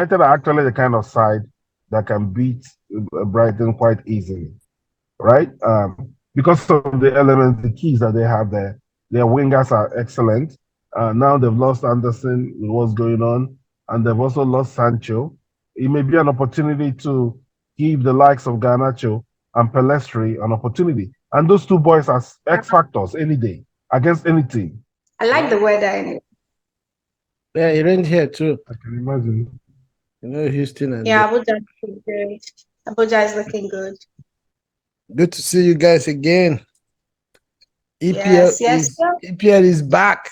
United are actually the kind of side that can beat Brighton quite easily, right? Because of the elements, the keys that they have there. Their wingers are excellent. Now they've lost Anderson with what's going on, and they've also lost Sancho. It may be an opportunity to give the likes of Garnacho and Pelestri an opportunity. And those two boys are X factors any day against any team. I like the weather anyway. Yeah, it rained here too. I can imagine. You know, Houston and Yeah, Abuja is looking good. Abuja is looking good. good to see you guys again. Yes, yes, yes. EPL is back.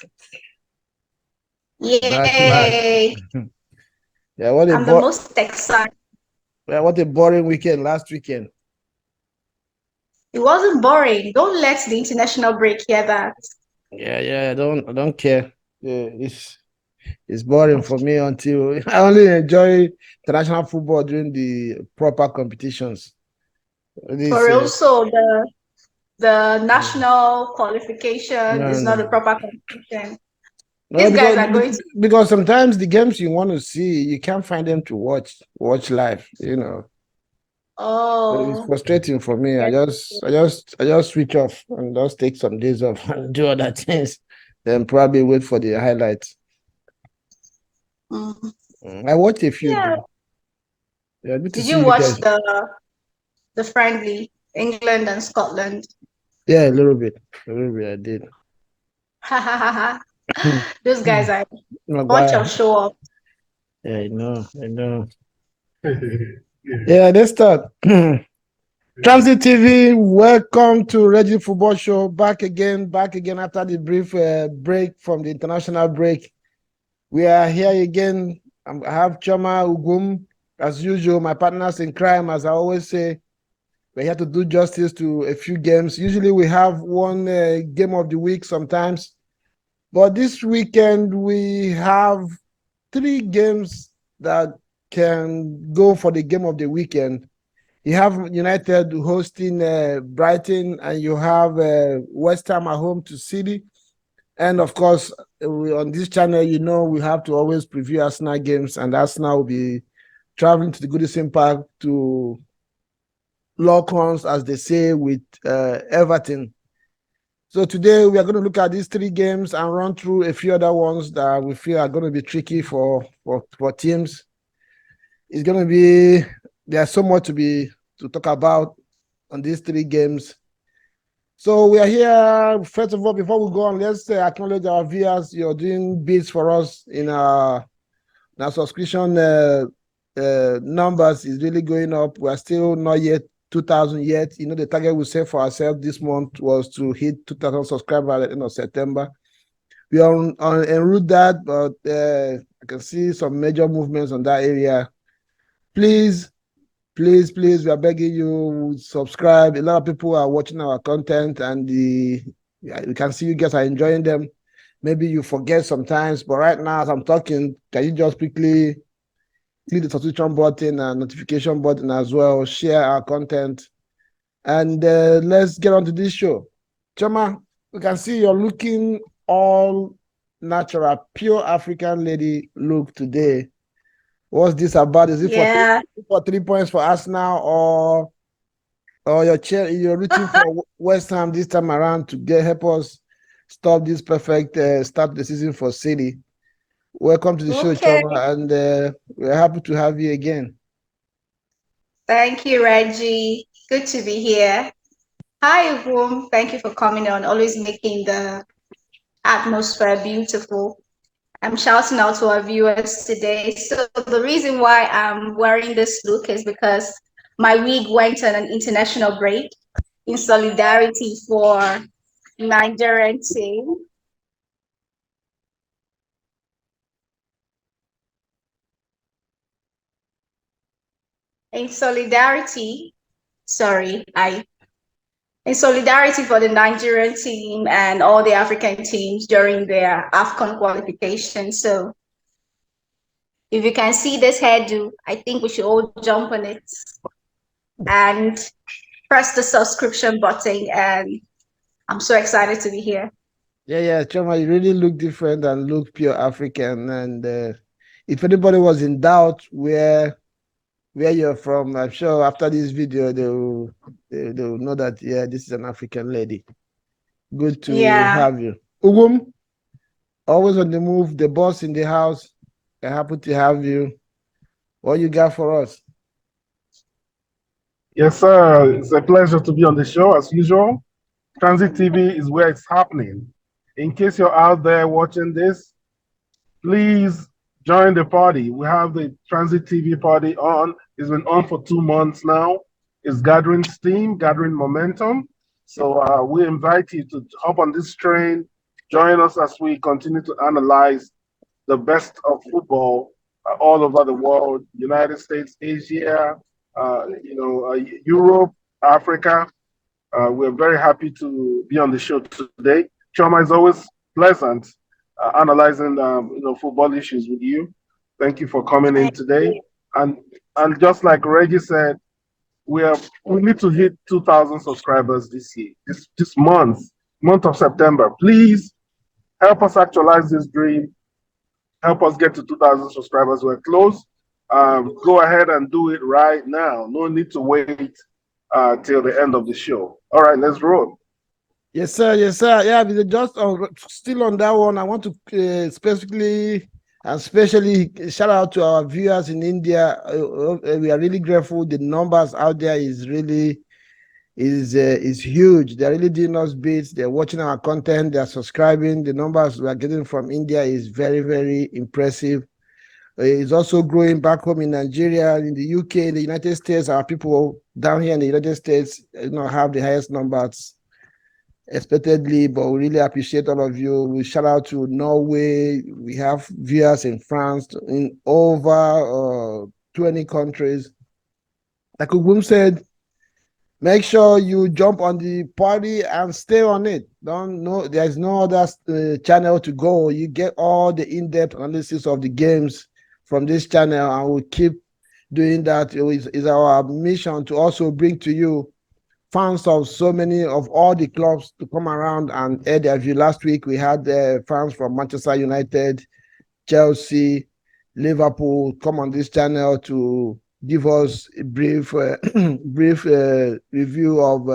Back. Yay! Yeah, what a I'm the most excited. yeah, what a boring weekend last weekend. It wasn't boring. Don't let the international break hear that. Yeah, I don't care. Yeah, it's boring for me until I only enjoy international football during the proper competitions. For real, so the national qualification is not a no. proper competition. No, These guys are going to. because sometimes the games you want to see, you can't find them to watch live. You know, it's Oh, frustrating for me. I yes. just switch off and just take some days off and do other things. Then probably wait for the highlights. Mhm. I watched a few. Yeah. Yeah, good to Did see you you watch guys. the friendly England and Scotland? Yeah, a little bit. I did. Ha ha ha ha. Those guys are a Not bunch of bad. show off. Yeah, I know. Yeah, let's start. Transit TV, welcome to Reggie Football Show. Back again after the brief break from the international break. We are here again. I have Chioma Ugum, as usual, my partners in crime, as I always say. We're here to do justice to a few games. Usually we have one game of the week sometimes. But this weekend we have 3 games that can go for the game of the weekend. You have United hosting Brighton, and you have West Ham at home to City. And of course, on this channel, you know, we have to always preview Arsenal games, and Arsenal will be traveling to the Goodison Park to lock horns, as they say, with Everton. So today we are going to look at these 3 games and run through a few other ones that we feel are going to be tricky for teams. It's going to be, there's so much to talk about on these 3 games. So we are here. First of all, before we go on, let's acknowledge our viewers. You're doing bids for us in our subscription numbers is really going up. We are still not yet 2,000 yet. You know, the target we set for ourselves this month was to hit 2,000 subscribers at the end of September. We are on en route that, but I can see some major movements on that area. Please, we are begging you, subscribe. A lot of people are watching our content, and we can see you guys are enjoying them. Maybe you forget sometimes, but right now, as I'm talking, can you just quickly click the subscription button and notification button as well, share our content, and let's get on to this show. Chioma, we can see you're looking all natural, pure African lady look today. What's this about? Is it for 3 points for Arsenal, or you're rooting for West Ham this time around to help us stop this perfect start the season for City? Welcome to the show, Chioma, and we're happy to have you again. Thank you, Reggie. Good to be here. Hi, Boom. Thank you for coming on, always making the atmosphere beautiful. I'm shouting out to our viewers today. So the reason why I'm wearing this look is because my wig went on an international break in solidarity for Nigerian team. In solidarity, sorry, in solidarity for the Nigerian team and all the African teams during their AFCON qualification. So if you can see this hairdo, I think we should all jump on it and press the subscription button. And I'm so excited to be here. Yeah, Chioma, you really look different and look pure African. And if anybody was in doubt where you're from, I'm sure after this video they'll know that yeah, this is an African lady. Good to have you. Ugum, always on the move, the boss in the house. I'm happy to have you. What you got for us? Yes, sir. It's a pleasure to be on the show as usual. Transit TV is where it's happening. In case you're out there watching this, please join the party. We have the Transit TV party on. It's been on for 2 months now. It's gathering steam, gathering momentum. So we invite you to hop on this train, join us as we continue to analyze the best of football all over the world, United States, Asia, Europe, Africa. We're very happy to be on the show today. Chioma is always pleasant analyzing football issues with you. Thank you for coming in today. And just like Reggie said, we need to hit 2,000 subscribers this year, this month of September. Please help us actualize this dream. Help us get to 2,000 subscribers. We're close. Go ahead and do it right now. No need to wait till the end of the show. All right, let's roll. Yes, sir. Yes, sir. Yeah, just still on that one. I want to specifically and especially shout out to our viewers in India. We are really grateful. The numbers out there is really is huge. They're really doing us beats. They're watching our content. They're subscribing. The numbers we are getting from India is very, very impressive. It's also growing back home in Nigeria, in the UK, the United States. Our people down here in the United States, have the highest numbers expectedly, but we really appreciate all of you. We shout out to Norway. We have viewers in France, in over 20 countries. Like Ugum said, make sure you jump on the party and stay on it. There's no other channel to go. You get all the in-depth analysis of the games from this channel, and we'll keep doing that. It's our mission to also bring to you fans of so many of all the clubs to come around and air their view. Last week we had fans from Manchester United, Chelsea, Liverpool come on this channel to give us a brief review of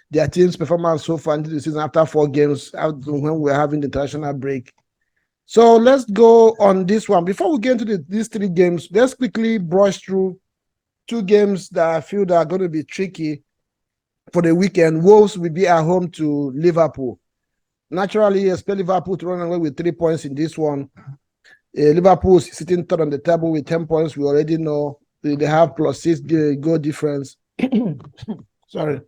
their team's performance so far into the season after 4 games when we're having the international break. So let's go on this one. Before we get into these 3 games, let's quickly brush through 2 games that I feel that are going to be tricky for the weekend. Wolves will be at home to Liverpool. Naturally, expect Liverpool to run away with 3 points in this one. Liverpool is sitting third on the table with 10 points. We already know they have +6 goal difference. Sorry.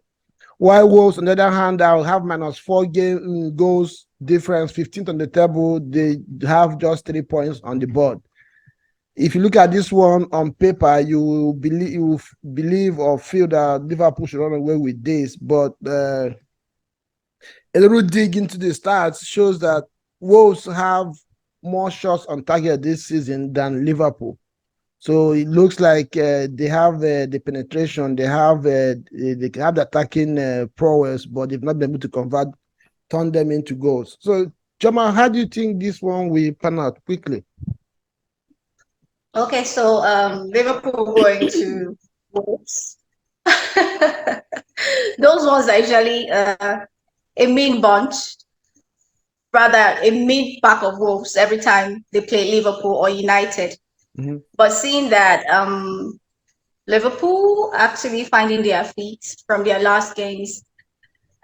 While Wolves, on the other hand, I'll have -4 goals difference, 15th on the table. They have just 3 points on the board. If you look at this one on paper, you believe or feel that Liverpool should run away with this, but a little dig into the stats shows that Wolves have more shots on target this season than Liverpool. So it looks like they have the penetration, they have the attacking prowess, but they've not been able to turn them into goals. So, Chioma, how do you think this one will pan out quickly? Okay, so Liverpool going to Wolves. Those ones are usually a mean bunch, rather a mean pack of Wolves every time they play Liverpool or United. Mm-hmm. But seeing that Liverpool actually finding their feet from their last games,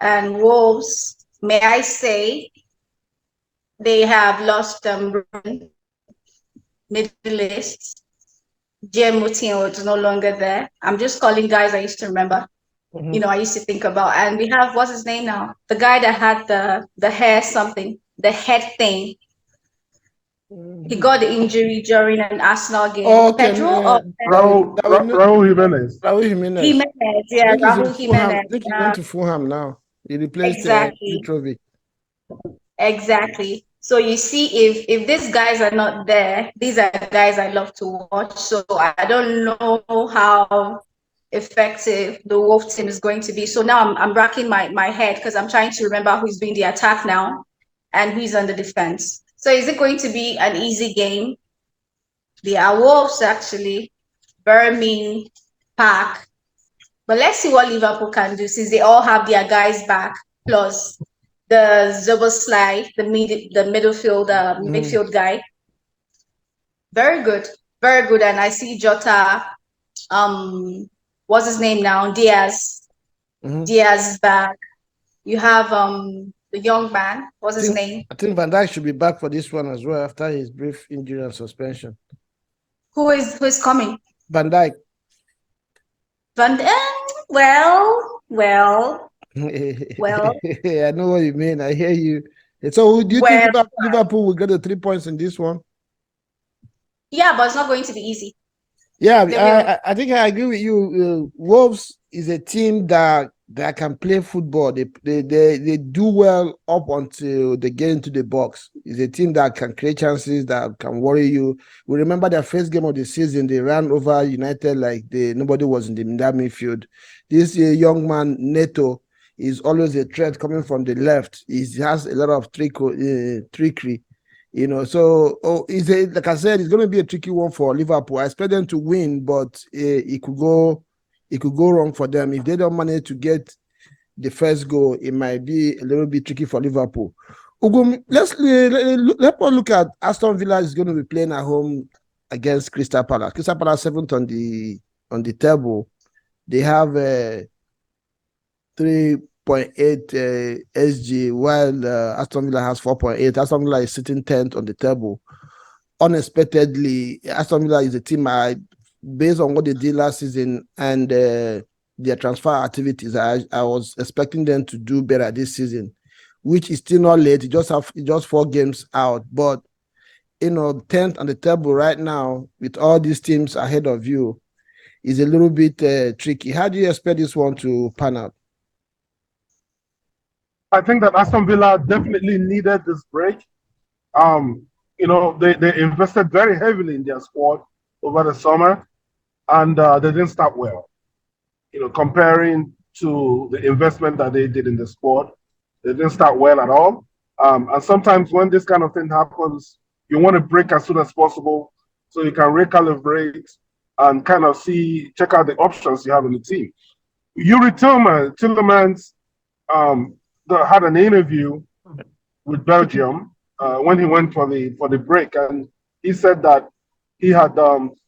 and Wolves, may I say, they have lost middle list. Jim Moutinho is no longer there. I'm just calling guys I used to remember. Mm-hmm. I used to think about. And we have, what's his name now? The guy that had the hair something, the head thing. Mm-hmm. He got the injury during an Arsenal game. Oh, okay. Raul Jimenez. Raul Jimenez. Yeah, Raul Jimenez. I think he went to Fulham now. He replaced Mitrovic. Exactly. So you see, if these guys are not there, these are guys I love to watch. So I don't know how effective the Wolf team is going to be. So now I'm racking my head because I'm trying to remember who's doing the attack now and who's on the defense. So is it going to be an easy game? They are Wolves, actually. Very mean pack. But let's see what Liverpool can do since they all have their guys back. Plus the Zoboslai, the midfield guy. Very good. Very good. And I see Jota, what's his name now? Diaz. Diaz is back. You have the young man. What's his name? I think Van Dijk should be back for this one as well after his brief injury and suspension. Who is coming? Van Dijk. Well. I know what you mean. I hear you. So do you think Liverpool will get the 3 points in this one? Yeah, but it's not going to be easy. Yeah, I think I agree with you. Wolves is a team that can play football. They do well up until they get into the box. It's a team that can create chances, that can worry you. We remember their first game of the season, they ran over United like nobody was in that midfield. This young man, Neto, is always a threat coming from the left. He has a lot of trickery. So like I said, it's going to be a tricky one for Liverpool. I expect them to win, but it could go wrong for them if they don't manage to get the first goal. It might be a little bit tricky for Liverpool. Ugum, let's look at Aston Villa is going to be playing at home against Crystal Palace. Crystal Palace 7th on the table. They have 3.8 SG, while Aston Villa has 4.8. Aston Villa is sitting 10th on the table. Unexpectedly, Aston Villa is a team based on what they did last season and their transfer activities. I was expecting them to do better this season, which is still not late. Just 4 games out, but 10th on the table right now with all these teams ahead of you is a little bit tricky. How do you expect this one to pan out? I think that Aston Villa definitely needed this break. They invested very heavily in their squad over the summer, and they didn't start well. Comparing to the investment that they did in the squad, they didn't start well at all. And sometimes when this kind of thing happens, you want to break as soon as possible so you can recalibrate and kind of check out the options you have in the team. Yuri Tillemans had an interview with Belgium when he went for the break, and he said that he had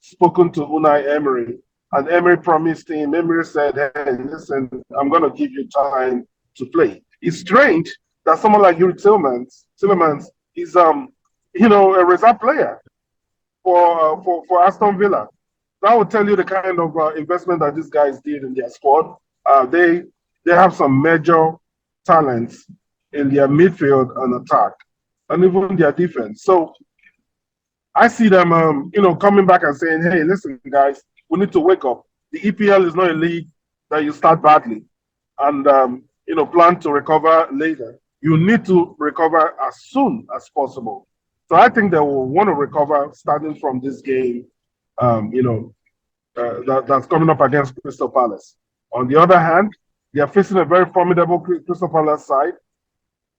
spoken to Unai Emery, and Emery promised him. Emery said, "Hey, listen, I'm going to give you time to play." It's strange that someone like Yuri Tillemans is a reserve player for Aston Villa. That would tell you the kind of investment that these guys did in their squad. They have some major talents in their midfield and attack, and even their defense. So I see them, coming back and saying, "Hey, listen, guys, we need to wake up. The EPL is not a league that you start badly and plan to recover later. You need to recover as soon as possible." So I think they will want to recover starting from this game, that's coming up against Crystal Palace. On the other hand, they are facing a very formidable Crystal Palace side,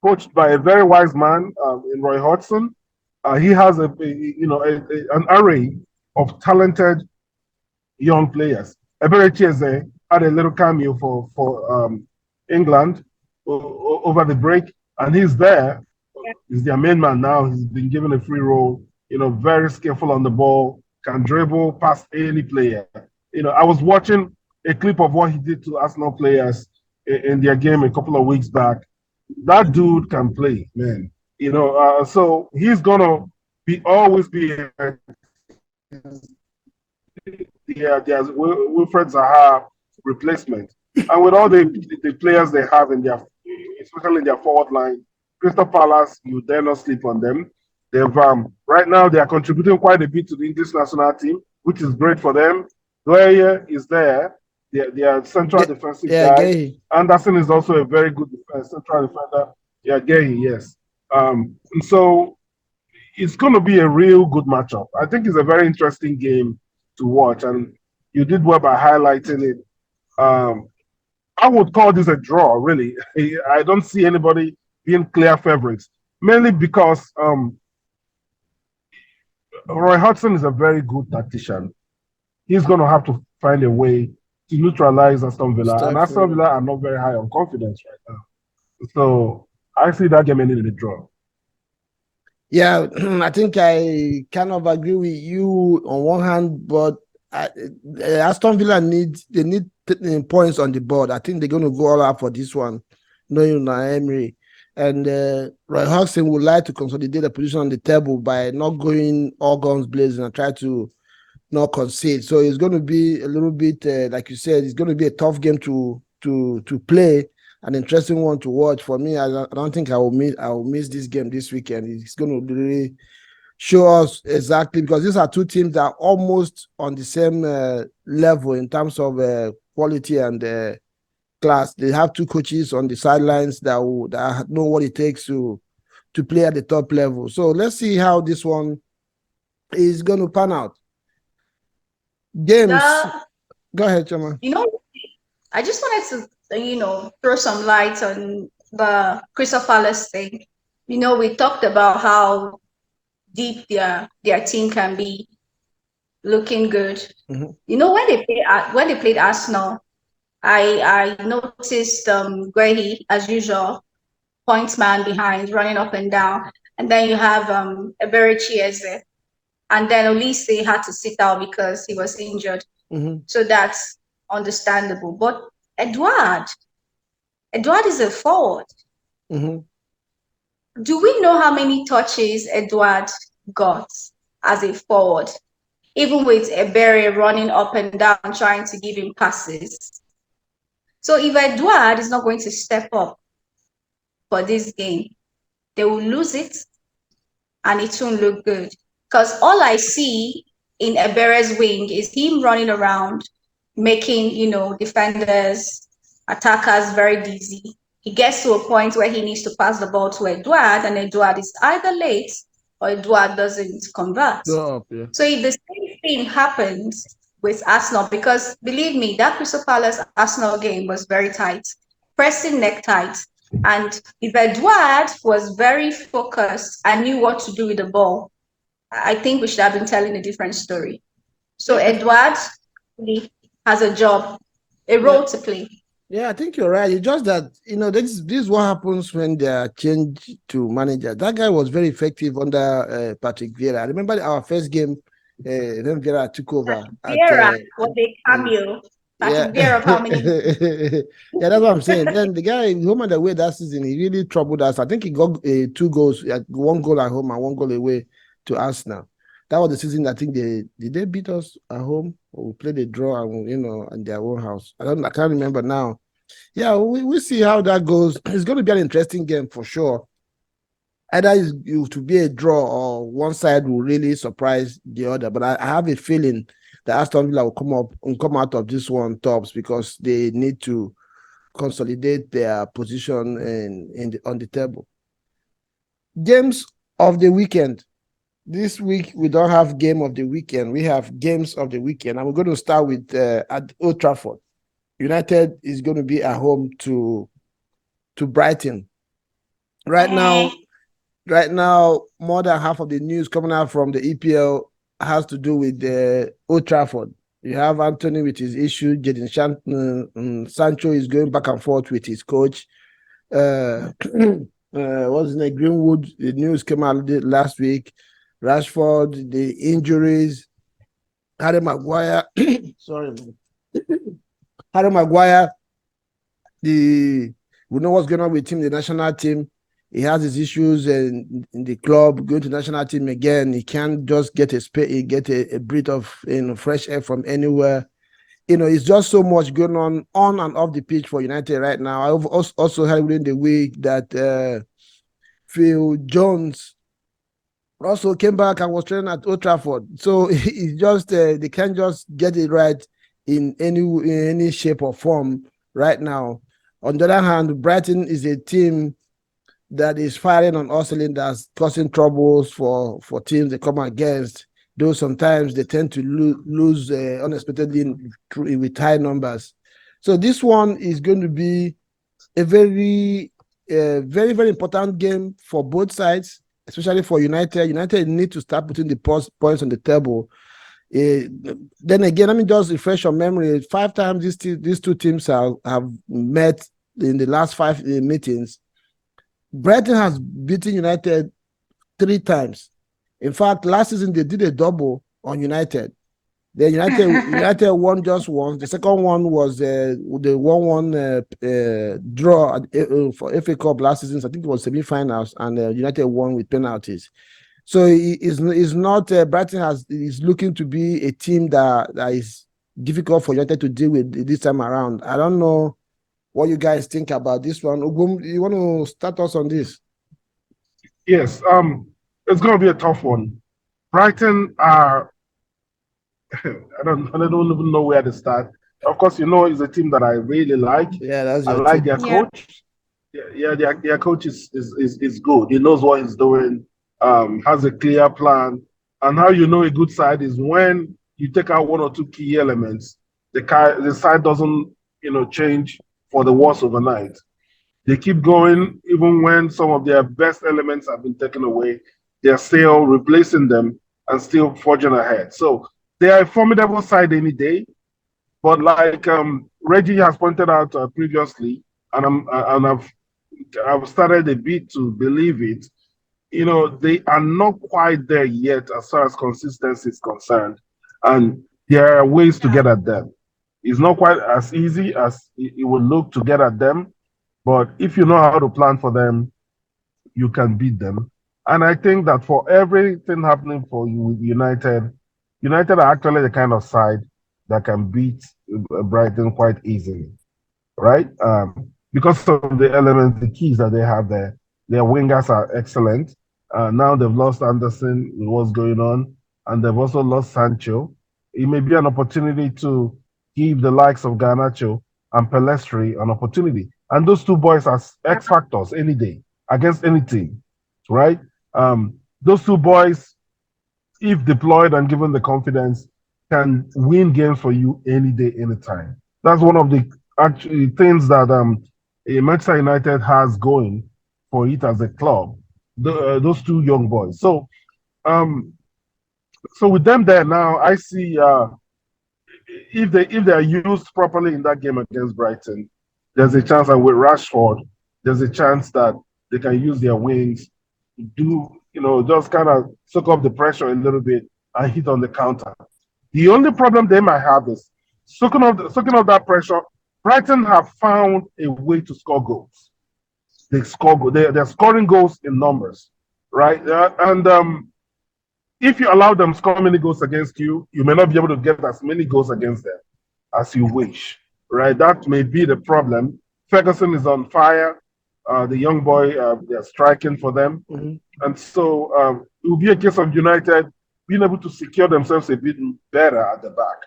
coached by a very wise man in Roy Hodgson. He has an array of talented young players. Eberechi had a little cameo for England over the break, and he's there. He's their main man now. He's been given a free role. Very skillful on the ball, can dribble past any player. I was watching a clip of what he did to Arsenal players in their game a couple of weeks back. That dude can play, man. So he's gonna always be Wilfred Zaha replacement. And with all the players they have especially in their forward line, Crystal Palace, you dare not sleep on them. They've right now they are contributing quite a bit to the English national team, which is great for them. Gueye is there. They are central defensive guy. Gay. Anderson is also a very good central defender. Yeah, Gay, yes. And so it's going to be a real good matchup. I think it's a very interesting game to watch, and you did well by highlighting it. I would call this a draw, really. I don't see anybody being clear favorites, mainly because Roy Hodgson is a very good tactician. He's going to have to find a way to neutralize Aston Villa, and Aston Villa are not very high on confidence right now. So I see that game ending in a draw. Yeah, I think I kind of agree with you on one hand, but Aston Villa need points on the board. I think they're going to go all out for this one, knowing Emery. And Roy Hodgson would like to consolidate the position on the table by not going all guns blazing and try to not concede. So it's going to be a little bit, like you said, it's going to be a tough game to play, an interesting one to watch. For me, I don't think I will miss this game this weekend. It's going to really show us exactly, because these are two teams that are almost on the same level in terms of quality and class. They have two coaches on the sidelines that know what it takes to play at the top level. So let's see how this one is going to pan out. Games. Go ahead, Chioma. I just wanted to, throw some light on the Crystal Palace thing. We talked about how deep their team can be, looking good. Mm-hmm. When they played Arsenal, I noticed Guehi, as usual, point man behind, running up and down, and then you have Eberechi Eze, and then Olise had to sit out because he was injured. Mm-hmm. So that's understandable. But Edouard is a forward. Mm-hmm. Do we know how many touches Edouard got as a forward? Even with Ebere running up and down trying to give him passes. So if Edouard is not going to step up for this game, they will lose it and it won't look good. Because all I see in Ebere's wing is him running around, making, defenders, attackers very dizzy. He gets to a point where he needs to pass the ball to Edouard, and Edouard is either late or Edouard doesn't convert. Yeah. So if the same thing happens with Arsenal, because believe me, that Crystal Palace Arsenal game was very tight, pressing neck tight. And if Edouard was very focused and knew what to do with the ball, I think we should have been telling a different story. So Edouard has a job, a role to play. Yeah, I think you're right. It's just that, this is what happens when they are changed to manager. That guy was very effective under Patrick Vieira. I remember our first game, then Vieira took over. Vieira was a cameo. Patrick Vieira of how many? Yeah, that's what I'm saying. Then the guy, home and away that season, he really troubled us. I think he got 2 goals, 1 goal at home and 1 goal away to Arsenal. That was the season. I think they beat us at home, or we played a draw, and in their own house. I can't remember now. Yeah, we see how that goes. It's going to be an interesting game for sure. Either it's to be a draw, or one side will really surprise the other. But I have a feeling that Aston Villa will come out of this one tops, because they need to consolidate their position on the table. Games of the weekend. This week, we don't have game of the weekend. We have games of the weekend. And we're going to start with at Old Trafford. United is going to be at home to Brighton. Right now, more than half of the news coming out from the EPL has to do with Old Trafford. You have Anthony with his issue. Jadon Sancho is going back and forth with his coach. What's his name? Greenwood. The news came out last week. Rashford, the injuries. Harry Maguire. Sorry, man. Harry Maguire. We know what's going on with him, the national team. He has his issues in the club. Going to the national team again, he can't just get a breath of fresh air from anywhere. It's just so much going on and off the pitch for United right now. I've also heard within the week that Phil Jones also came back and was training at Old Trafford. So it's just they can't just get it right in any shape or form right now. On the other hand, Brighton is a team that is firing on all cylinders, causing troubles for teams they come against. Though sometimes they tend to lose unexpectedly with high numbers. So this one is going to be a very, very, very important game for both sides. especially for United. United need to start putting the points on the table. Then again, let me just refresh your memory. 5 times these two teams have met in the last 5 meetings. Brighton has beaten United 3 times. In fact, last season they did a double on United. Then United won just once. The second one was the 1-1 draw for FA Cup last season. I think it was semi-finals, and United won with penalties. So it's not Brighton is looking to be a team that is difficult for United to deal with this time around. I don't know what you guys think about this one. Ogum, you want to start us on this? Yes, it's going to be a tough one. Brighton are, I don't even know where to start. Of course, it's a team that I really like. Yeah, that's I your like team. their coach. Yeah, their coach is good. He knows what he's doing. Has a clear plan. And how you know a good side is when you take out 1 or 2 key elements. The side doesn't change for the worse overnight. They keep going even when some of their best elements have been taken away. They're still replacing them and still forging ahead. So they are a formidable side any day. But like Reggie has pointed out previously, and I've started a bit to believe it. They are not quite there yet as far as consistency is concerned, and there are ways to get at them. It's not quite as easy as it would look to get at them, but if you know how to plan for them, you can beat them. And I think that for everything happening for you with United are actually the kind of side that can beat Brighton quite easily, right? Because of the elements, the keys that they have there. Their wingers are excellent. Now they've lost Anderson with what's going on, and they've also lost Sancho. It may be an opportunity to give the likes of Garnacho and Pelestri an opportunity. And those 2 boys are X factors any day against any team, right? Those 2 boys, if deployed and given the confidence, can win games for you any day, anytime. That's one of the actually things that Manchester United has going for it as a club. Those 2 young boys. So, with them there now, I see if they are used properly in that game against Brighton, there's a chance that with Rashford, there's a chance that they can use their wings to do, just kind of soak up the pressure a little bit and hit on the counter. The only problem they might have is soaking up that pressure. Brighton have found a way to score goals. They score goals. They're scoring goals in numbers, right? And if you allow them to score many goals against you, you may not be able to get as many goals against them as you wish, right? That may be the problem. Ferguson is on fire. The young boy, they're striking for them. Mm-hmm. And so it will be a case of United being able to secure themselves a bit better at the back.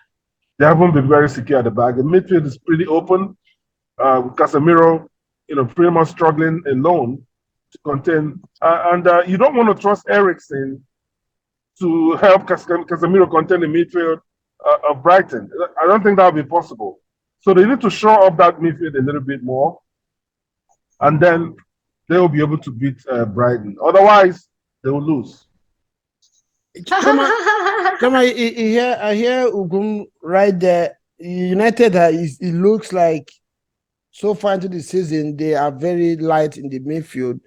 They haven't been very secure at the back. The midfield is pretty open. Casemiro, pretty much struggling alone to contain. And you don't want to trust Eriksen to help Casemiro contain the midfield of Brighton. I don't think that will be possible. So they need to shore up that midfield a little bit more, and then they will be able to beat Brighton. Otherwise, they will lose. Chioma, I hear Ugum right there. United, it looks like so far into the season, they are very light in the midfield.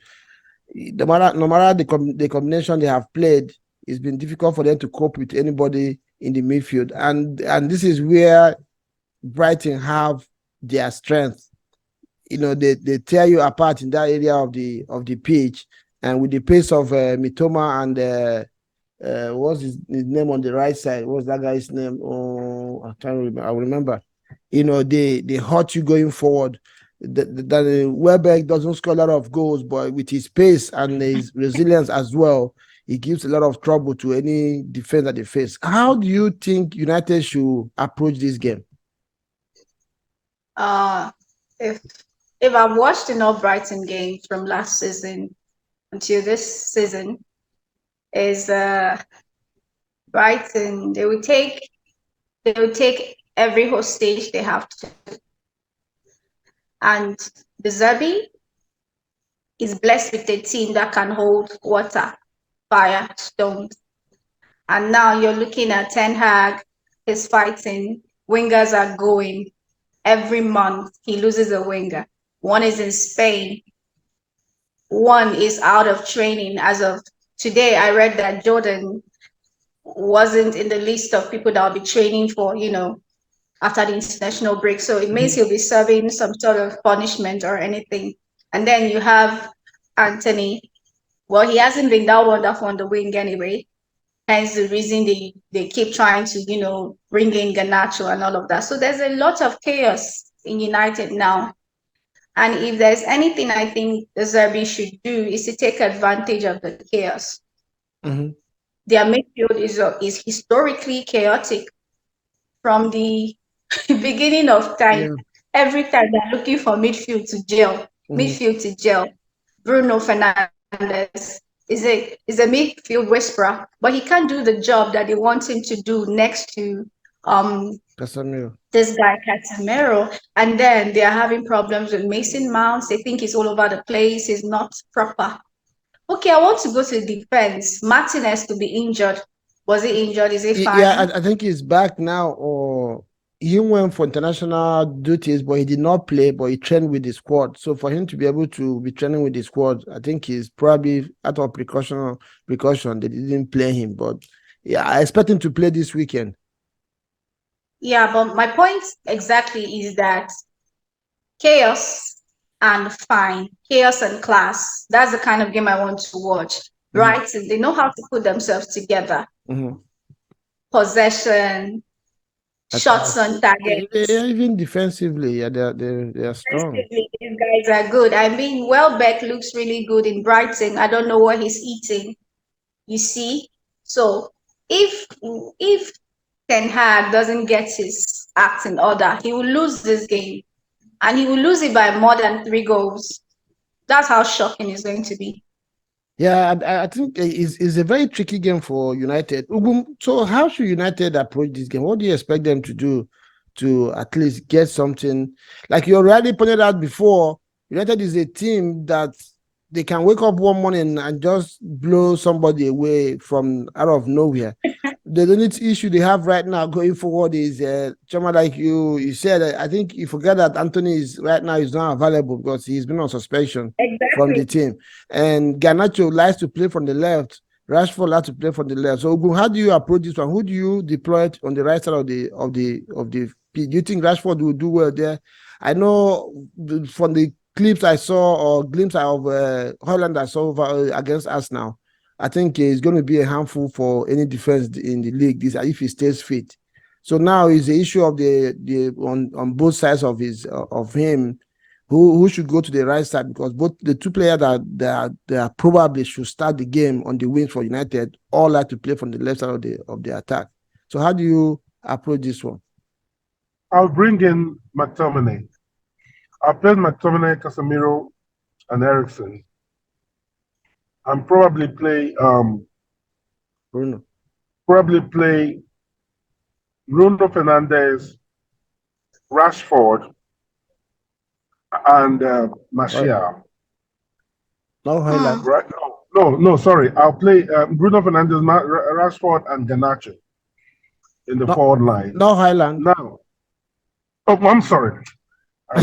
No matter the combination they have played, it's been difficult for them to cope with anybody in the midfield. And this is where Brighton have their strength. They tear you apart in that area of the pitch. And with the pace of Mitoma and what's his name on the right side? What's that guy's name? Oh, I can't remember. I remember. They hurt you going forward. That Welbeck doesn't score a lot of goals, but with his pace and his resilience as well, he gives a lot of trouble to any defense that they face. How do you think United should approach this game? If I've watched enough Brighton games from last season until this season, is Brighton, they will take every hostage they have to. And the Zerbi is blessed with a team that can hold water. Firestone. And now you're looking at Ten Hag, he's fighting. Wingers are going. Every month he loses a winger. One is in Spain. One is out of training as of today. I read that Jordan wasn't in the list of people that will be training for, after the international break. So it means he'll be serving some sort of punishment or anything. And then you have Anthony. Well, he hasn't been that wonderful on the wing anyway. Hence the reason they keep trying to, bring in Garnacho and all of that. So there's a lot of chaos in United now. And if there's anything I think the Zerbi should do is to take advantage of the chaos. Their midfield is historically chaotic from the beginning of time. Yeah. Every time they're looking for midfield to gel. Bruno Fernandes is a midfield whisperer, but he can't do the job that they want him to do next to Casemiro. This guy Casemiro. And then they are having problems with Mason Mounts. They think he's all over the place. He's not proper. Okay, I want to go to the defense. Martinez to be injured. Was he injured? Is he fine? Yeah, I think he's back now, or he went for international duties, but he did not play, but he trained with the squad. So for him to be able to be training with the squad, I think he's probably out of precaution. They didn't play him, but yeah, I expect him to play this weekend. Yeah, but my point exactly is that chaos and fine, chaos and class. That's the kind of game I want to watch. Right? So they know how to put themselves together. Possession, shots on target. Even defensively, yeah, they are strong. Defensively, these guys are good. I mean, Welbeck looks really good in Brighton. I don't know what he's eating. You see? So if Ten Hag doesn't get his act in order, he will lose this game. And he will lose it by more than 3 goals. That's how shocking it's going to be. Yeah, I think it's a very tricky game for United. So how should United approach this game? What do you expect them to do to at least get something? Like you already pointed out before, United is a team that they can wake up one morning and just blow somebody away from out of nowhere. The only issue they have right now going forward is Chioma, like you said, I think you forget that Anthony is right now is not available because he's been on suspension from the team. And Garnacho likes to play from the left. Rashford likes to play from the left. So how do you approach this one? Who do you deploy on the right side of the pitch? Do you think Rashford will do well there? I know from the clips I saw or glimpse of Holland I saw against Arsenal, I think it's going to be a handful for any defense in the league if he stays fit. So now is the issue of on both sides of him, who should go to the right side, because both the two players that probably should start the game on the wings for United all like to play from the left side of the attack. So how do you approach this one? I'll bring in McTominay. I'll play McTominay, Casemiro, and Eriksen. And probably play Bruno. Probably play Bruno Fernandes, Rashford, and Martial. No highlight. Right? No, sorry. I'll play Bruno Fernandes, Rashford, and Garnacho in the forward line. No Highland. Now. Oh, I'm sorry. I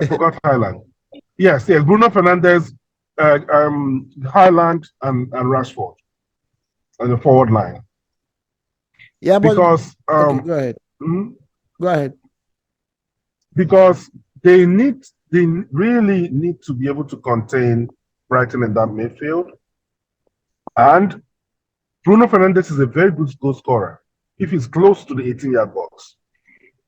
forgot Highland. Yes. Bruno Fernandes, Highland, and Rashford on the forward line. Yeah, but because okay, go ahead. Go ahead. Because they really need to be able to contain Brighton in that midfield. And Bruno Fernandes is a very good goal scorer if he's close to the 18-yard box,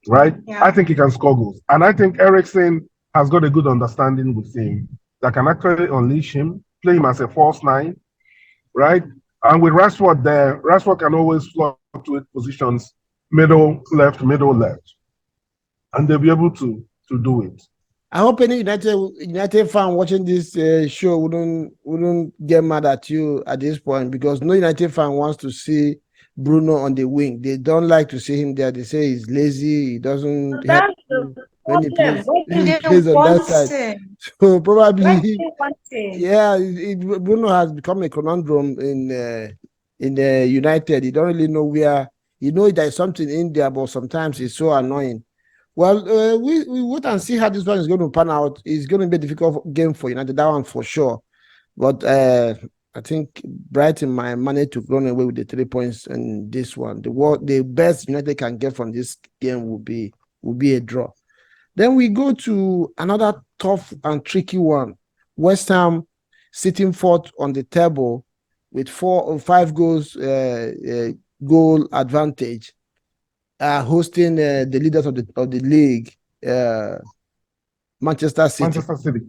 right? Yeah. I think he can score goals. And I think Eriksen has got a good understanding with him that can actually unleash him, play him as a false 9, right? And with Rashford there, Rashford can always fluctuate positions, middle, left, and they'll be able to do it. I hope any United fan watching this show wouldn't get mad at you at this point, because no United fan wants to see Bruno on the wing. They don't like to see him there. They say he's lazy. He doesn't. when he Problem. plays Where when do he they plays on that want side. him? So Where do probably, they want him? yeah, Bruno has become a conundrum in the United. You don't really know where. You know there's something in there, but sometimes it's so annoying. Well, we wait and see how this one is going to pan out. It's going to be a difficult game for United, that one for sure. But I think Brighton might manage to run away with the 3 points in this one. The best United can get from this game will be a draw. Then we go to another tough and tricky one. West Ham sitting fourth on the table with 4 or 5 goals goal advantage, hosting the leaders of the league, uh, Manchester City. Manchester City.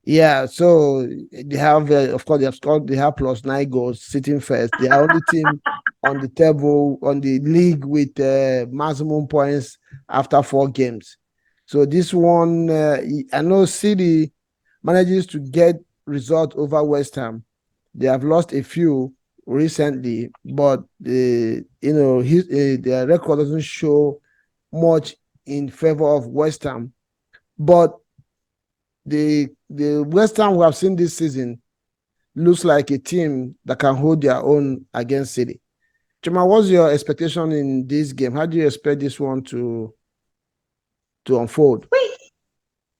Yeah, so they have, of course, they have scored. They have +9 goals, sitting first. They are only team on the table on the league with maximum points after 4 games. So this one, I know City manages to get result over West Ham. They have lost a few recently, but their record doesn't show much in favor of West Ham. But the West Ham we have seen this season looks like a team that can hold their own against City. Chioma, what's your expectation in this game? How do you expect this one to unfold? Wait,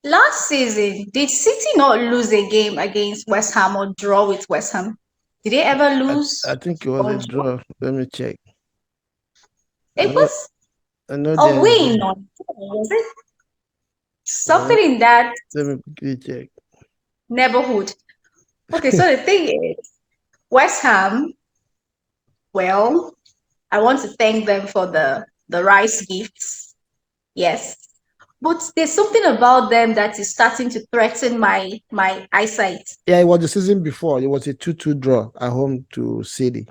last season, did City not lose a game against West Ham or draw with West Ham? Did they ever I lose think it was or a draw? draw. Let me check. I It know, was I know a there's win on was it? uh, Something in that let me quickly check. neighborhood. Okay, so the thing is, West Ham, well, I want to thank them for the rice gifts. Yes. But there's something about them that is starting to threaten my eyesight. Yeah, it was the season before. It was a 2-2 draw at home to City.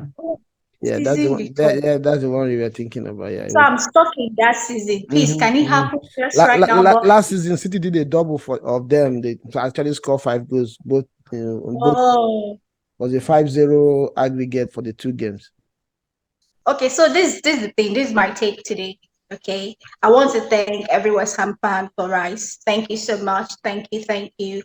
Yeah, that's the Season one. before. That's the one we were thinking about. Yeah, it So was. I'm stuck in that season. Please, can it happen just right now? But Last season, City did a double of them. They actually scored 5 goals. Both oh, was a 5-0 aggregate for the 2 games. okay. So this is the thing. This is my take today. Okay, I want to thank every West Ham fan for rice. Thank you so much. Thank you.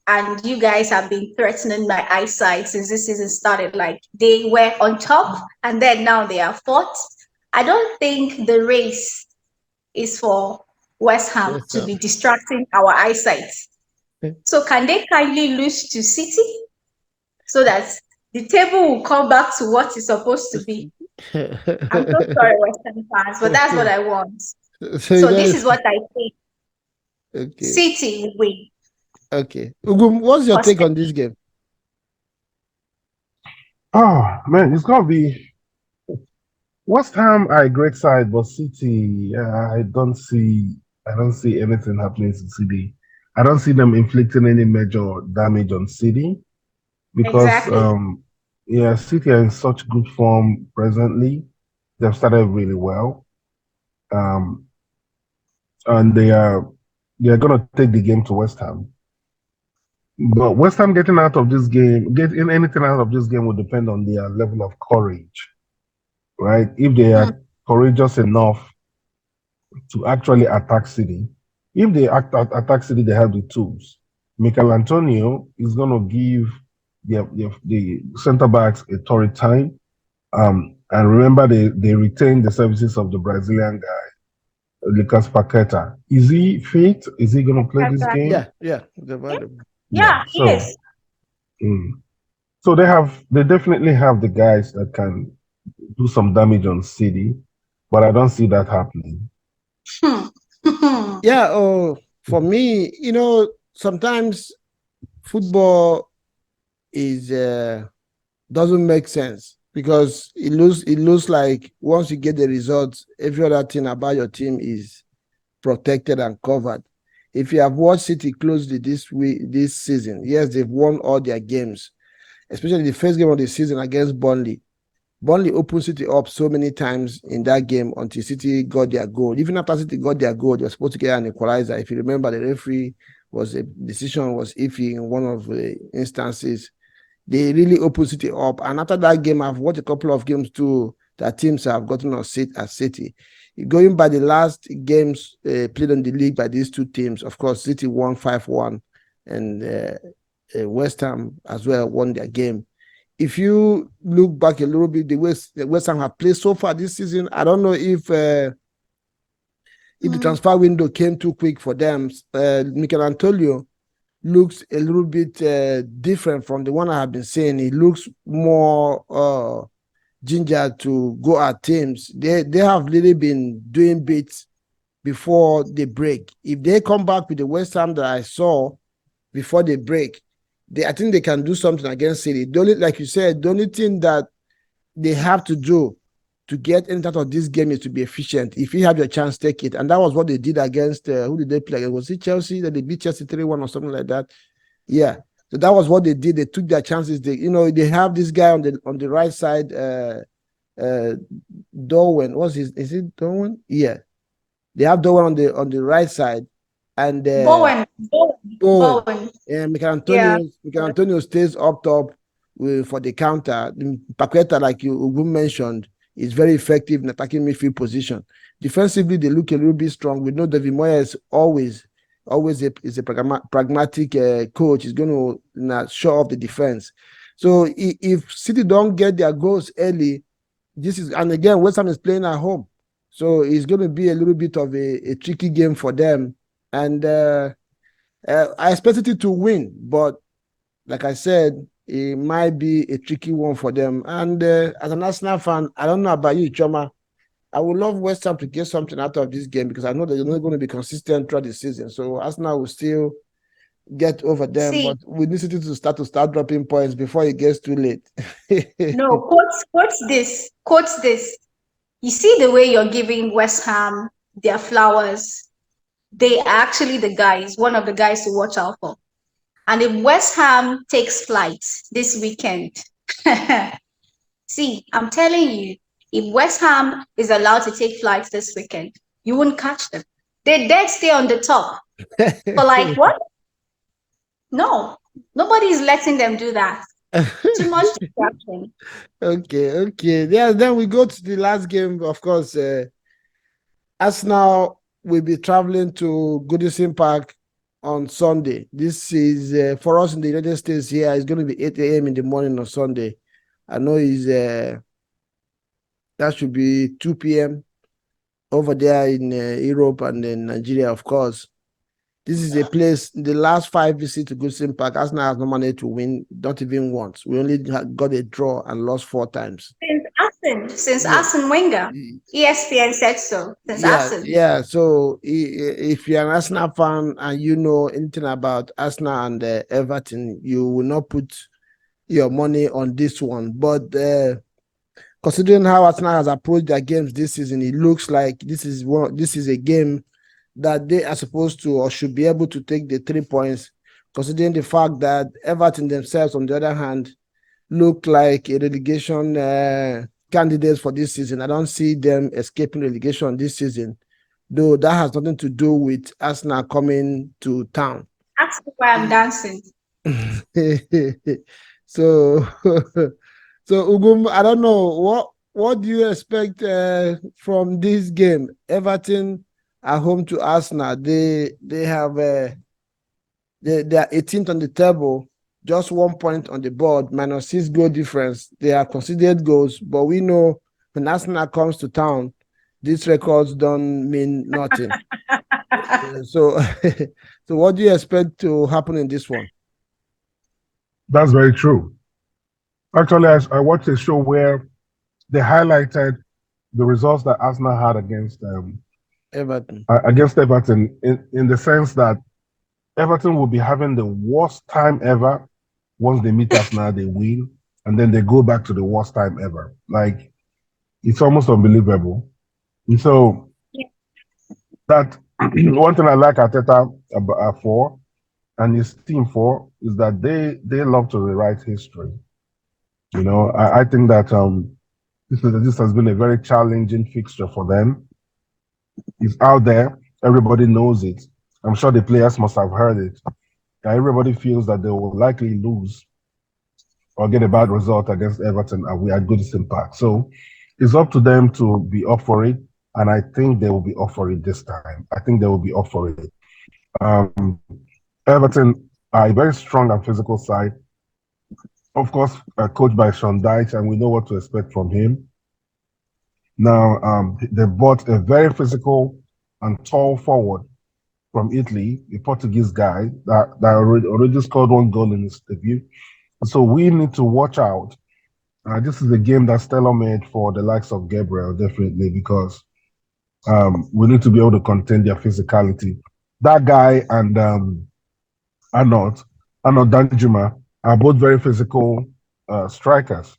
And you guys have been threatening my eyesight since this season started. Like they were on top, and then now they are fourth. I don't think the race is for West Ham Yes, to sir. be distracting our eyesight. So can they kindly lose to City so that the table will come back to what it's supposed to be? I'm so sorry, Western fans, but that's what I want. So you So this guys, is what I think. okay, City will win. okay. Ugum, what's your Because take on this game? Oh man, it's gonna be West Ham are a great side, but City, I don't see anything happening to City. I don't see them inflicting any major damage on City because exactly. yeah, City are in such good form presently. They've started really well. Um, and they are gonna take the game to West Ham. But West Ham getting anything out of this game will depend on their level of courage, right? If they Hmm. are courageous enough to actually attack City, if they attack City, they have the tools. Michael Antonio is going to give the center backs a torrid time. And remember, they retain the services of the Brazilian guy, Lucas Paqueta. Is he fit? Is he going to play this game? Yeah, Yeah, Yeah. yeah, So, yes. mm. So they definitely have the guys that can do some damage on City, but I don't see that happening. Hmm. Yeah. Oh, for me, sometimes football is doesn't make sense because it looks like once you get the results, every other thing about your team is protected and covered. If you have watched City closely this season, yes, they've won all their games, especially the first game of the season against Burnley. Burnley opened City up so many times in that game until City got their goal. Even after City got their goal, they were supposed to get an equalizer. If you remember, the referee decision was iffy in one of the instances. They really opened City up. And after that game, I've watched a couple of games too. that teams have gotten on seat at City. Going by the last games played on the league by these two teams, of course, City won 5-1, and West Ham as well won their game. If you look back a little bit, the West Ham have played so far this season, I don't know if the transfer window came too quick for them. Mikel Antonio looks a little bit different from the one I have been seeing. He looks more ginger to go at teams. They have really been doing bits before they break. If they come back with the West Ham that I saw before they break, I think they can do something against City. The only, like you said, the only thing that they have to do to get any out of this game is to be efficient. If you have your chance, take it. And that was what they did against who did they play against? Was it Chelsea that they beat Chelsea 3-1 or something like that? Yeah. So that was what they did. They took their chances. They have this guy on the right side, Darwin. Is it Darwin? Yeah. They have Darwin on the right side. And Bowen. Mikel Yeah. Antonio stays up top for the counter. Paqueta, like you mentioned, is very effective in attacking midfield position. Defensively, they look a little bit strong. We know David Moyes always is a pragmatic coach. He's going to show off the defense. So if City don't get their goals early, and again, West Ham is playing at home, so it's going to be a little bit of a tricky game for them. And I expected it to win, but like I said, it might be a tricky one for them. And as an Arsenal fan, I don't know about you, Chioma. I would love West Ham to get something out of this game because I know that they're not going to be consistent throughout the season. So Arsenal will still get over them, but we need City to start dropping points before it gets too late. No, quote this. Quote this. You see the way you're giving West Ham their flowers. They are actually the guys, one of the guys to watch out for. And if West Ham takes flight this weekend, see, I'm telling you, if West Ham is allowed to take flights this weekend, you wouldn't catch them. They dead stay on the top for like what? No, nobody's letting them do that. Too much distraction. Okay. Yeah, then we go to the last game. Of course, Arsenal will be traveling to Goodison Park on Sunday. This is for us in the United States here. It's going to be 8 a.m. in the morning on Sunday. I know that should be 2 p.m. over there in Europe and in Nigeria, of course. This is a place, the last 5 visits to Goodison Park, Arsenal has not managed to win, not even once. We only got a draw and lost 4 times. Since Arsene Wenger. ESPN said so. Yeah. So if you're an Arsenal fan and you know anything about Arsenal and Everton, you will not put your money on this one. But considering how Arsenal has approached their games this season, it looks like this is a game that they are supposed to or should be able to take the 3 points, considering the fact that Everton themselves, on the other hand, look like a relegation candidates for this season. I don't see them escaping relegation this season, though that has nothing to do with Arsenal coming to town. That's why I'm dancing. So Ugum, I don't know what do you expect from this game? Everton are home to Arsenal. They have they are 18th on the table, just 1 point on the board, minus 6 goal difference. They are considered goals, but we know when Arsenal comes to town, these records don't mean nothing. So what do you expect to happen in this one? That's very true. Actually, I watched a show where they highlighted the results that Arsenal had against Everton. In the sense that Everton will be having the worst time ever. Once they meet Arsenal, they win, and then they go back to the worst time ever. Like, it's almost unbelievable. And so that one thing I like Arteta for and his team for is that they love to rewrite history. You know, I think that this has been a very challenging fixture for them. It's out there, everybody knows it. I'm sure the players must have heard it. Everybody feels that they will likely lose or get a bad result against Everton, and we are Goodison Park. So it's up to them to be up for it, and I think they will be up for it this time. I think they will be up for it. Um, Everton are a very strong and physical side, of course, coached by Sean Dyche, and we know what to expect from him. Now, they bought a very physical and tall forward from Italy, a Portuguese guy that already scored one goal in his debut. So we need to watch out. This is a game that's tailor-made for the likes of Gabriel, definitely, because we need to be able to contain their physicality. That guy and Arnold, Arnold Danjuma are both very physical strikers.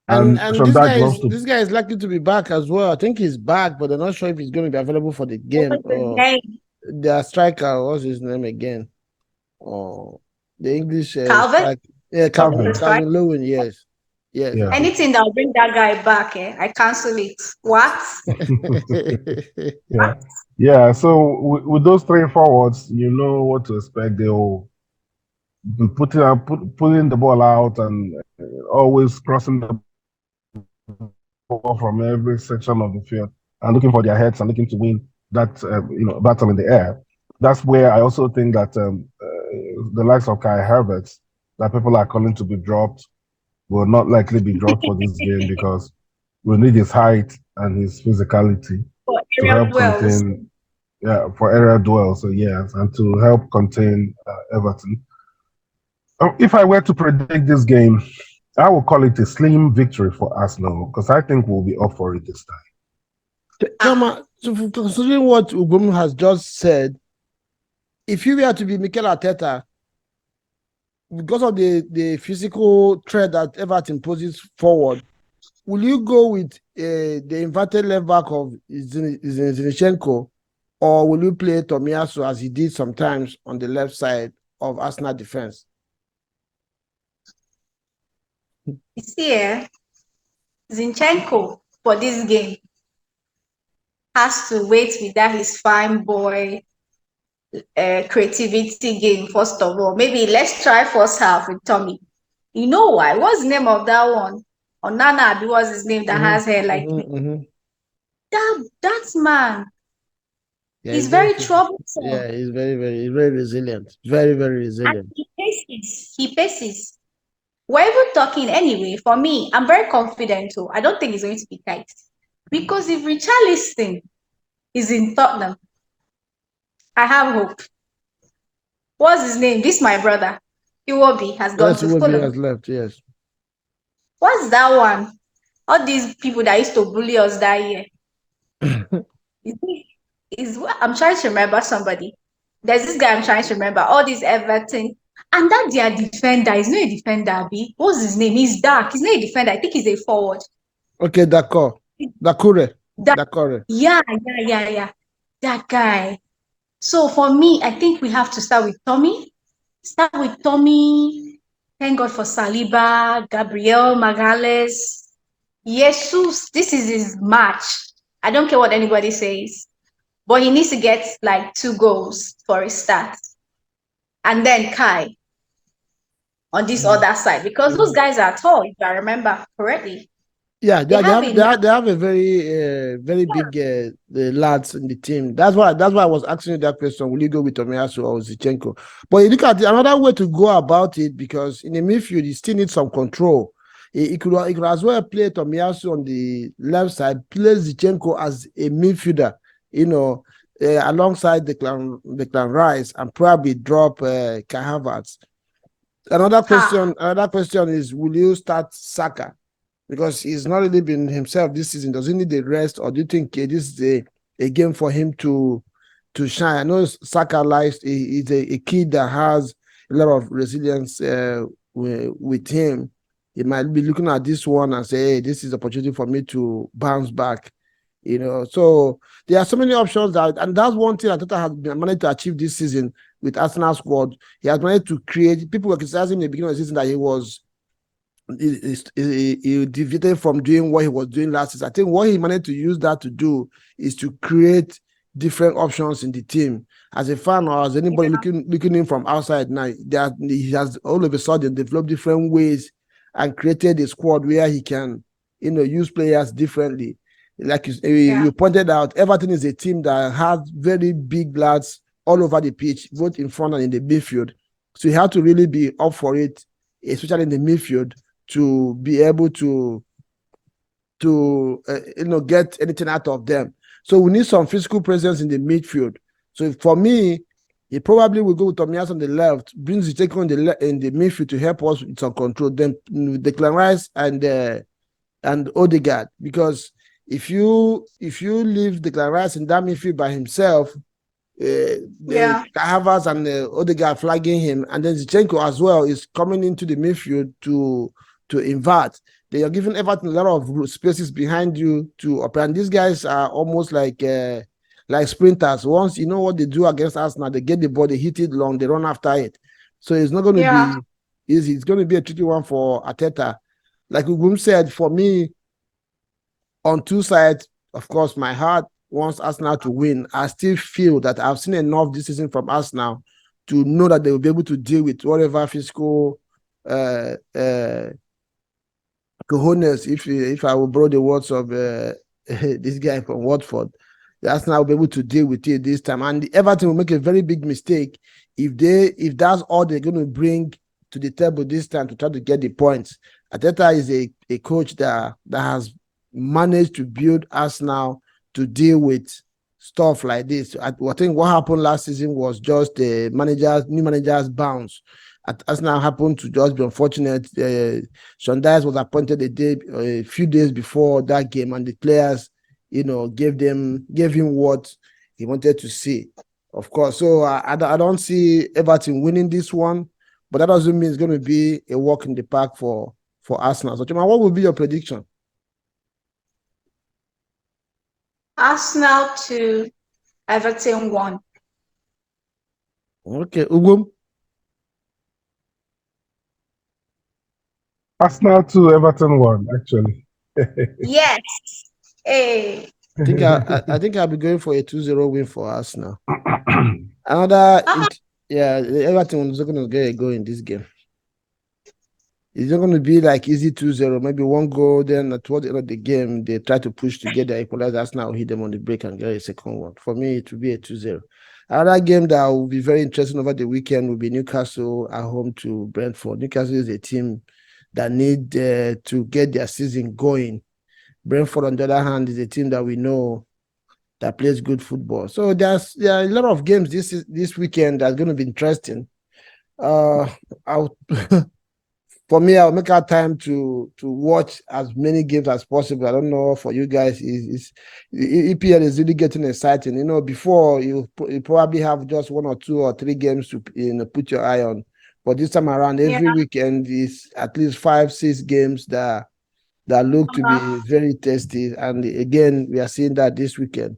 And this Shondai loves to. this guy is likely to be back as well. I think he's back, but they're not sure if he's going to be available for the game. Their striker, what's his name again? Oh, the English Calvin? Yeah, Calvin Lewin, yes. Yes. Yeah. Anything that'll bring that guy back, I cancel it. What? Yeah. Yeah. So with those three forwards, you know what to expect. They'll be putting the ball out and always crossing the ball from every section of the field and looking for their heads and looking to win that battle in the air. That's where I also think that the likes of Kai Havertz that people are calling to be dropped will not likely be dropped for this game because we need his height and his physicality to help contain for area duels. So yes, and to help contain Everton. If I were to predict this game, I would call it a slim victory for Arsenal because I think we'll be up for it this time. Chioma, so considering what Ugum has just said, if you were to be Mikel Arteta, because of the physical threat that Everton poses forward, will you go with the inverted left back of Zinchenko, or will you play Tomiyasu as he did sometimes on the left side of Arsenal defense? You see, Zinchenko for this game has to wait with that his fine boy creativity game, first of all. Maybe let's try first half with Tommy. You know why? What's the name of that one? Onana, what's his name that has hair like me? That man. Yeah, he's very troublesome. Yeah, he's very resilient. Very resilient. And he paces. We're even talking anyway. For me, I'm very confident too. I don't think it's going to be tight. Because if Richarlison is in Tottenham, I have hope. What's his name? This my brother. Iwobi has gone to Fulham. Iwobi has left, yes. What's that one? All these people that used to bully us that year. I'm trying to remember somebody. There's this guy I'm trying to remember. All these Everton. And that their defender is not a defender, B. What's his name? He's dark. He's not a defender. I think he's a forward. Okay, Dakore. Yeah. That guy. So for me, I think we have to start with Tommy. Thank God for Saliba, Gabriel, Magalhaes. Jesus, this is his match. I don't care what anybody says. But he needs to get like 2 goals for his start. And then Kai on this other side. Because those guys are tall, if I remember correctly. Yeah, they have a very big the lads in the team. That's why I was asking you that question. Will you go with Tomiyasu or Zinchenko? But you look at another way to go about it, because in the midfield you still need some control. He could as well play Tomiyasu on the left side, play Zinchenko as a midfielder, alongside the Clan Rice, and probably drop Kai Havertz. Another question is, will you start Saka? Because he's not really been himself this season. Does he need the rest, or do you think this is a game for him to shine? I know Saka is a kid that has a lot of resilience with him. He might be looking at this one and say, hey, this is an opportunity for me to bounce back. So there are so many options and that's one thing that Tata has managed to achieve this season with Arsenal squad. He has managed to create. People were criticizing him in the beginning of the season that he deviated from doing what he was doing last season. I think what he managed to use that to do is to create different options in the team. As a fan or as anybody looking in from outside now, he has all of a sudden developed different ways and created a squad where he can use players differently. Like you pointed out, Everton is a team that has very big lads all over the pitch, both in front and in the midfield. So you have to really be up for it, especially in the midfield, to be able to get anything out of them. So we need some physical presence in the midfield. So for me, he probably will go with Tomias on the left, brings the take on in the midfield to help us with some control. Then Declan Rice and Odegaard, because if you leave Declan Rice in that midfield by himself, the Havertz and Odegaard flagging him, and then Zinchenko as well is coming into the midfield to invert. They are giving Everton a lot of spaces behind you to operate. And these guys are almost like sprinters. Once you know what they do against Arsenal, they get the ball, they hit it long, they run after it. So it's not going to be easy. It's going to be a tricky one for Arteta. Like Ugum said, for me, on two sides, of course, my heart wants Arsenal to win. I still feel that I've seen enough this season from Arsenal to know that they will be able to deal with whatever physical cojones, if I will borrow the words of this guy from Watford, the Arsenal will be able to deal with it this time. And the Everton will make a very big mistake if that's all they're going to bring to the table this time to try to get the points. Arteta is a coach that has managed to build Arsenal to deal with stuff like this. I think what happened last season was just the new managers bounce. Arsenal happened to just be unfortunate. Sean Dyche was appointed a few days before that game, and the players, gave him what he wanted to see. Of course, so I don't see Everton winning this one, but that doesn't mean it's going to be a walk in the park for Arsenal. So, Chioma, what would be your prediction? Arsenal 2, Everton 1. Okay, Ugum. Arsenal 2, Everton 1, actually. Yes. Hey. I think I'll be going for a 2-0 win for Arsenal. Another, Everton is not going to get a goal in this game. It's not going to be like easy 2-0, maybe one goal, then towards the end of the game, they try to push to get the equalizer. Arsenal will hit them on the break and get a second one. For me, it will be a 2-0. Another game that will be very interesting over the weekend will be Newcastle at home to Brentford. Newcastle is a team that need to get their season going. Brentford, on the other hand, is a team that we know that plays good football. So there are a lot of games this weekend that's going to be interesting. For me, I'll make our time to watch as many games as possible. I don't know for you guys, EPL is really getting exciting. Before you probably have just 1 or 2 or 3 games to put your eye on, but this time around, every weekend is at least 5, 6 games that look to be very tasty. And again, we are seeing that this weekend.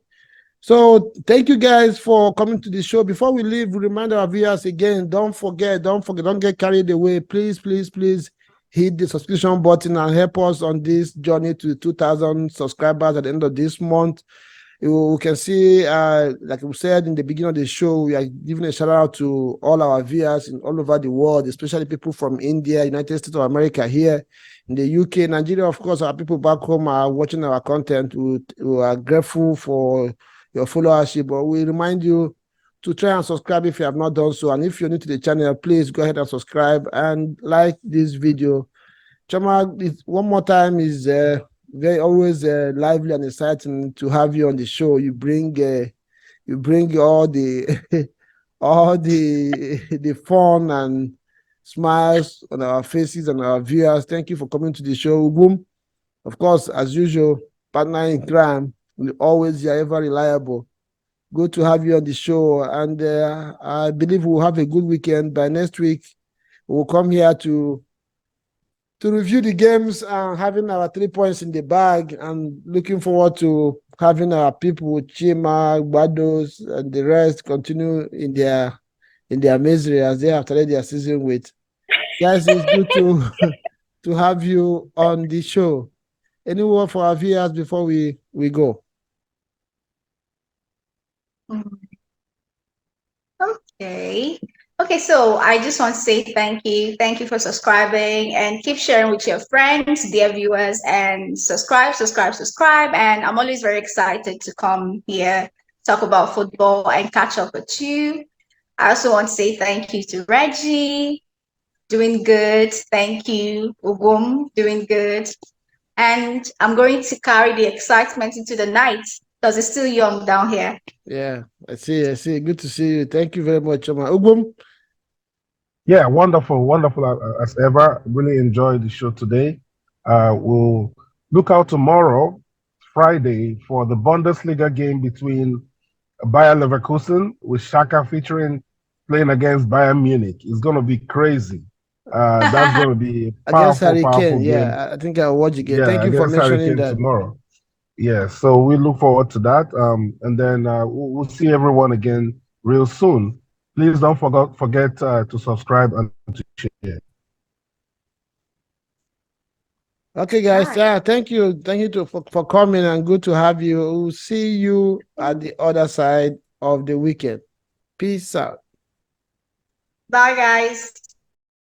So thank you guys for coming to the show. Before we leave, we remind our viewers again, don't get carried away. Please hit the subscription button and help us on this journey to 2,000 subscribers at the end of this month. You can see, like we said in the beginning of the show, we are giving a shout out to all our viewers in all over the world, especially people from India, United States of America, here in the UK, Nigeria. Of course, our people back home are watching our content. We are grateful for your followership, but we remind you to try and subscribe if you have not done so. And if you're new to the channel, please go ahead and subscribe and like this video. Chioma, one more time, is very always lively and exciting to have you on the show. You bring all the all the fun and smiles on our faces and our viewers. Thank you for coming to the show, Ugum. Of course, as usual, partner in crime, always you're ever reliable. Good to have you on the show, and I believe we'll have a good weekend. By next week, we'll come here to review the games and having our 3 points in the bag, and looking forward to having our people, Chioma, Gbados, and the rest continue in their misery as they have started their season with. Guys, it's good to have you on the show. Any word for our viewers before we go? Okay. Okay, so I just want to say thank you. Thank you for subscribing and keep sharing with your friends, dear viewers, and subscribe, subscribe, subscribe. And I'm always very excited to come here, talk about football, and catch up with you. I also want to say thank you to Reggie, doing good. Thank you, Ugum, doing good. And I'm going to carry the excitement into the night because it's still young down here. Yeah, I see. I see. Good to see you. Thank you very much, Chioma. Ugum. Yeah, wonderful, wonderful as ever. Really enjoyed the show today. We'll look out tomorrow, Friday, for the Bundesliga game between Bayer Leverkusen with Shaka featuring playing against Bayern Munich. It's going to be crazy. That's going to be a Against powerful, Harry powerful Kane. game. Yeah, I think I'll watch again. Thank Yeah, you for against Harry mentioning Kane that. tomorrow. Yeah, so we look forward to that. And then we'll see everyone again real soon. Please don't forget to subscribe and to share. Okay, All guys. right. Yeah, thank you. Thank you for coming and good to have you. We'll see you at the other side of the weekend. Peace out. Bye, guys.